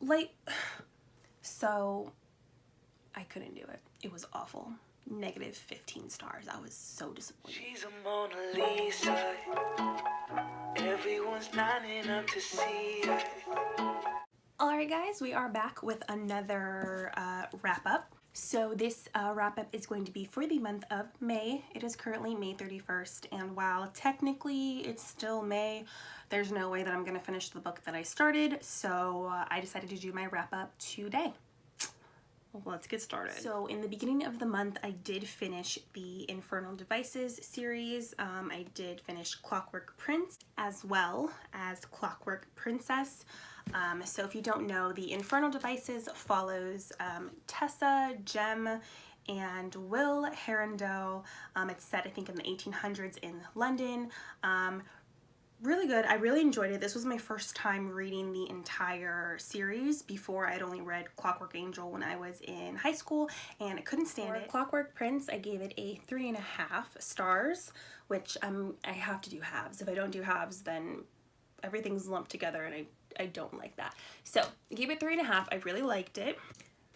Like, so I couldn't do it. It was awful. Negative 15 stars. I was so disappointed. She's a Mona Lisa. Everyone's lining up to see her. Alright guys, we are back with another wrap-up. So this wrap-up is going to be for the month of May. It is currently May 31st, and while technically it's still May, there's no way that I'm going to finish the book that I started, so I decided to do my wrap-up today. Well, let's get started. So in the beginning of the month, I did finish the Infernal Devices series. I did finish Clockwork Prince as well as Clockwork Princess. So if you don't know, the Infernal Devices follows Tessa, Jem, and Will Herondale. It's set, I think, in the 1800s in London. Really good. I really enjoyed it. This was my first time reading the entire series. Before, I'd only read Clockwork Angel when I was in high school, and I couldn't stand it. Clockwork Prince, I gave it a 3.5 stars, which I have to do halves. If I don't do halves, then everything's lumped together, and I don't like that. So I gave it 3.5. I really liked it.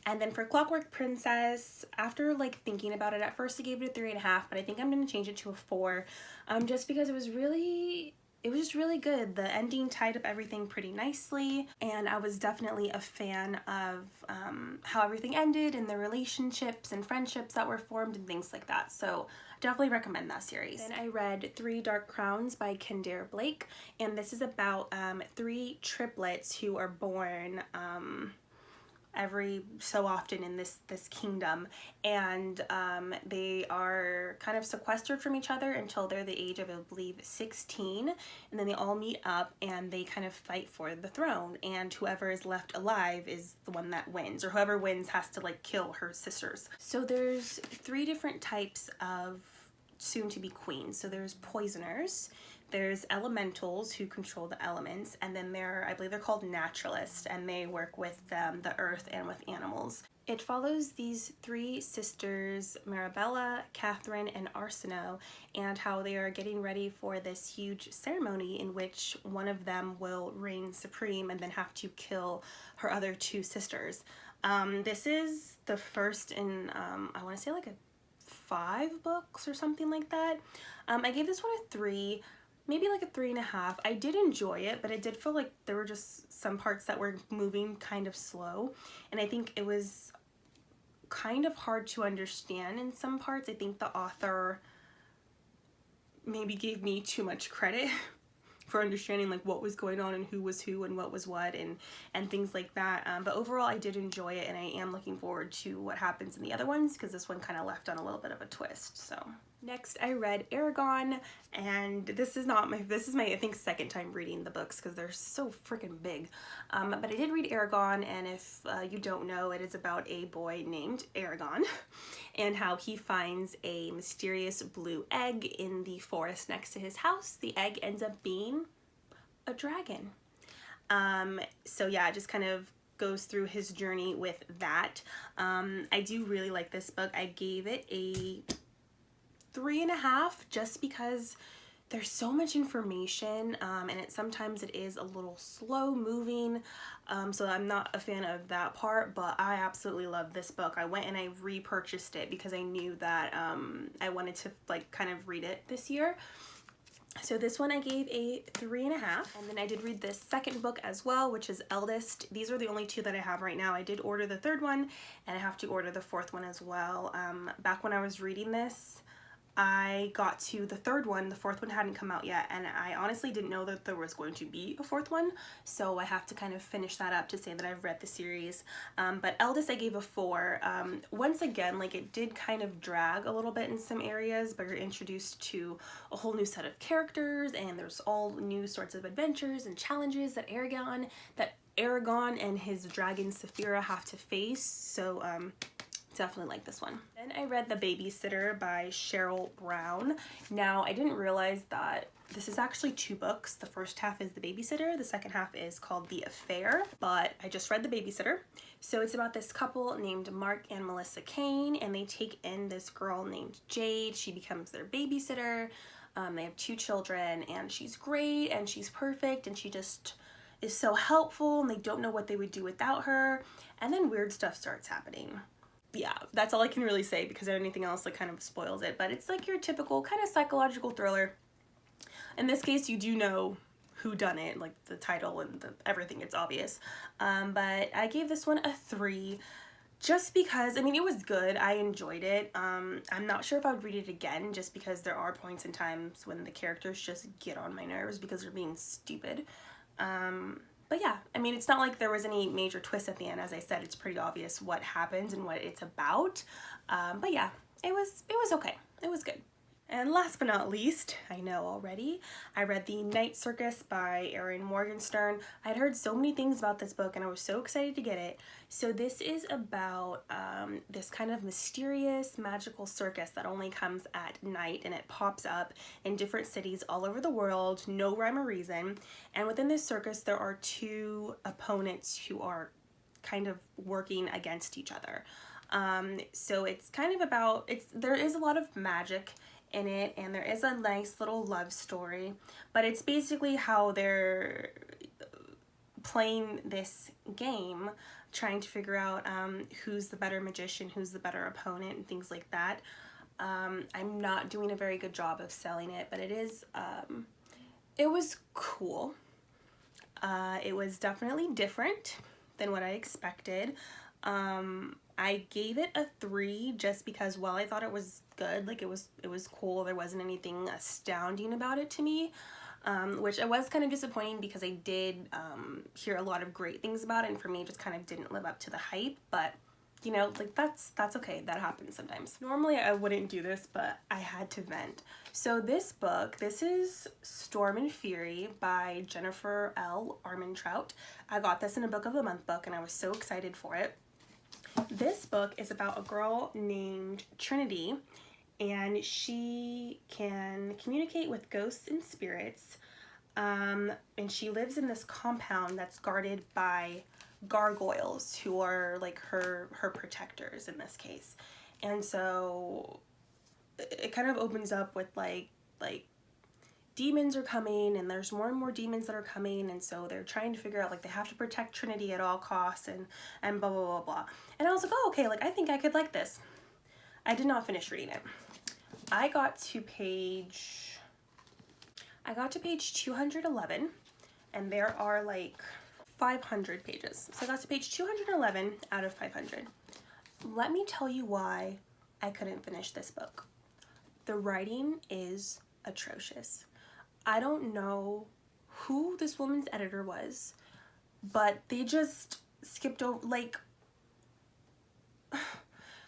And then for Clockwork Princess, after like thinking about it, at first I gave it a 3.5, but I think I'm going to change it to a 4, just because it was just really good. The ending tied up everything pretty nicely, and I was definitely a fan of how everything ended and the relationships and friendships that were formed and things like that. So definitely recommend that series. Then I read 3 Dark Crowns by Kendare Blake, and this is about 3 triplets who are born every so often in this kingdom, and they are kind of sequestered from each other until they're the age of, I believe, 16, and then they all meet up and they kind of fight for the throne, and whoever is left alive is the one that wins, or whoever wins has to like kill her sisters. So there's 3 different types of soon-to-be queens. So there's poisoners, there's elementals who control the elements, and then I believe they're called naturalists, and they work with the earth and with animals. It follows these 3 sisters, Marabella, Catherine, and Arsinoe, and how they are getting ready for this huge ceremony in which one of them will reign supreme and then have to kill her other 2 sisters. This is the first in, I want to say like a 5 books or something like that. I gave this one a 3, maybe like a 3.5. I did enjoy it, but I did feel like there were just some parts that were moving kind of slow, and I think it was kind of hard to understand in some parts. I think the author maybe gave me too much credit for understanding like what was going on and who was who and what was what and things like that. But overall, I did enjoy it, and I am looking forward to what happens in the other ones, because this one kind of left on a little bit of a twist. So next I read Aragon, and this is my I think second time reading the books because they're so freaking big. But I did read Aragon, and if you don't know, it is about a boy named Aragon and how he finds a mysterious blue egg in the forest next to his house. The egg ends up being a dragon. So yeah, it just kind of goes through his journey with that. I do really like this book. I gave it a 3.5 just because there's so much information, and sometimes it is a little slow moving, so I'm not a fan of that part, but I absolutely love this book. I went and I repurchased it because I knew that I wanted to like kind of read it this year. So this one I gave a 3.5, and then I did read this second book as well, which is Eldest. These are the only 2 that I have right now. I did order the 3rd one, and I have to order the 4th one as well. Back when I was reading this, I got to the 3rd one. The 4th one hadn't come out yet, and I honestly didn't know that there was going to be a 4th one, so I have to kind of finish that up to say that I've read the series. But Eldest I gave a 4. Once again, like, it did kind of drag a little bit in some areas, but you're introduced to a whole new set of characters, and there's all new sorts of adventures and challenges that Aragon and his dragon Saphira have to face. So definitely like this one. Then I read The Babysitter by Cheryl Brown. Now, I didn't realize that this is actually 2 books. The first half is The Babysitter, the second half is called The Affair, but I just read The Babysitter. So it's about this couple named Mark and Melissa Kane, and they take in this girl named Jade. She becomes their babysitter. They have 2 children, and she's great, and she's perfect, and she just is so helpful and they don't know what they would do without her, and then weird stuff starts happening. Yeah, that's all I can really say because anything else like kind of spoils it, but it's like your typical kind of psychological thriller. In this case, you do know who done it, like the title and everything, it's obvious. But I gave this one a 3 just because, I mean, it was good. I enjoyed it. I'm not sure if I would read it again just because there are points and times when the characters just get on my nerves because they're being stupid. But yeah, I mean, it's not like there was any major twist at the end. As I said, it's pretty obvious what happens and what it's about. But yeah, it was okay. It was good. And last but not least, I know already, I read the Night Circus by Erin Morgenstern. I'd heard so many things about this book and I was so excited to get it. So this is about this kind of mysterious magical circus that only comes at night, and it pops up in different cities all over the world, no rhyme or reason. And within this circus there are 2 opponents who are kind of working against each other. So it's kind of about, there is a lot of magic in it, and there is a nice little love story, but it's basically how they're playing this game, trying to figure out who's the better magician, who's the better opponent, and things like that. I'm not doing a very good job of selling it, but it is, it was cool. It was definitely different than what I expected. I gave it a 3 just because while I thought it was good, like it was cool, there wasn't anything astounding about it to me, which I was kind of disappointing because I did hear a lot of great things about it, and for me it just kind of didn't live up to the hype. But you know, like that's okay, that happens sometimes. Normally I wouldn't do this, but I had to vent. So this book, this is Storm and Fury by Jennifer L. Armentrout. I got this in a Book of the Month book and I was so excited for it. This book is about a girl named Trinity, and she can communicate with ghosts and spirits, and she lives in this compound that's guarded by gargoyles who are like her protectors in this case. And so it kind of opens up with like demons are coming, and there's more and more demons that are coming, and so they're trying to figure out like they have to protect Trinity at all costs, and blah blah blah blah. And I was like, oh okay, like I think I could like this. I did not finish reading it. I got to page 211, and there are like 500 pages. So I got to page 211 out of 500. Let me tell you why I couldn't finish this book. The writing is atrocious. I don't know who this woman's editor was, but they just skipped over, like,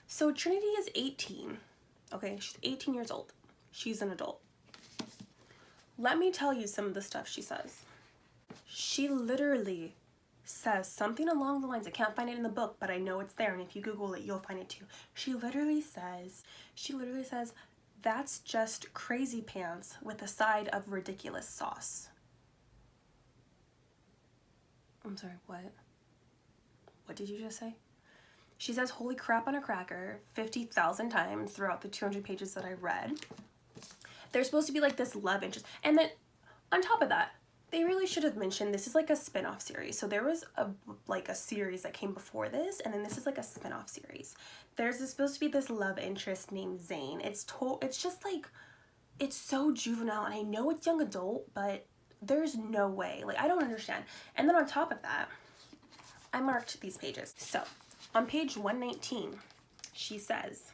so Trinity is 18, okay? She's 18 years old. She's an adult. Let me tell you some of the stuff she says. She literally says something along the lines, I can't find it in the book, but I know it's there, and if you Google it, you'll find it too. She literally says, that's just crazy pants with a side of ridiculous sauce. I'm sorry, what? What did you just say? She says holy crap on a cracker 50,000 times throughout the 200 pages that I read. There's supposed to be like this love interest. And then on top of that, they really should have mentioned this is like a spin-off series. So there was a series that came before this, and then this is like a spin-off series. There's supposed to be this love interest named Zane. It's just like, it's so juvenile, and I know it's young adult, but there's no way. Like, I don't understand. And then on top of that, I marked these pages. So on page 119, she says,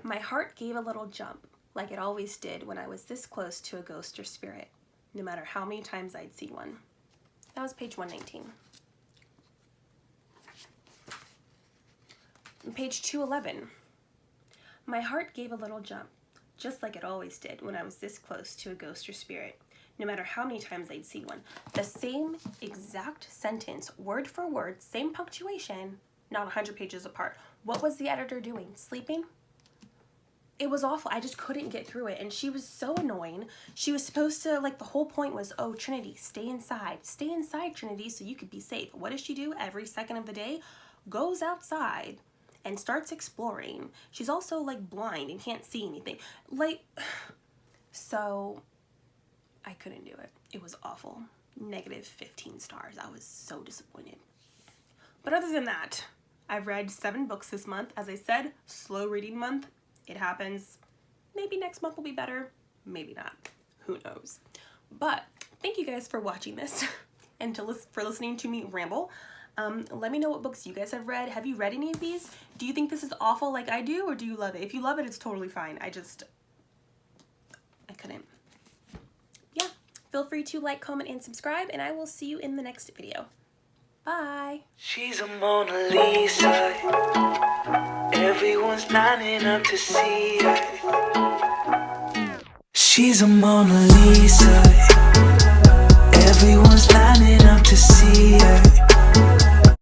my heart gave a little jump, like it always did when I was this close to a ghost or spirit, no matter how many times I'd see one. That was page 119. On page 211, my heart gave a little jump, just like it always did when I was this close to a ghost or spirit, no matter how many times I'd see one. The same exact sentence, word for word, same punctuation, not 100 pages apart. What was the editor doing? Sleeping? It was awful. I just couldn't get through it, and she was so annoying. She was supposed to, like, the whole point was, oh, Trinity, stay inside, Trinity, so you could be safe. What does she do every second of the day? Goes outside and starts exploring. She's also, like, blind and can't see anything. Like, so I couldn't do it. It was awful. negative 15 stars. I was so disappointed. But other than that, I've read 7 books this month. As I said, slow reading month. It happens. Maybe next month will be better. Maybe not. Who knows? But thank you guys for watching this and for listening to me ramble. Let me know what books you guys have read. Have you read any of these? Do you think this is awful like I do, or do you love it? If you love it, it's totally fine. I couldn't. Yeah, feel free to like, comment, and subscribe, and I will see you in the next video. Bye. She's a Mona Lisa. Everyone's lining up to see her. She's a Mona Lisa. Everyone's lining up to see her.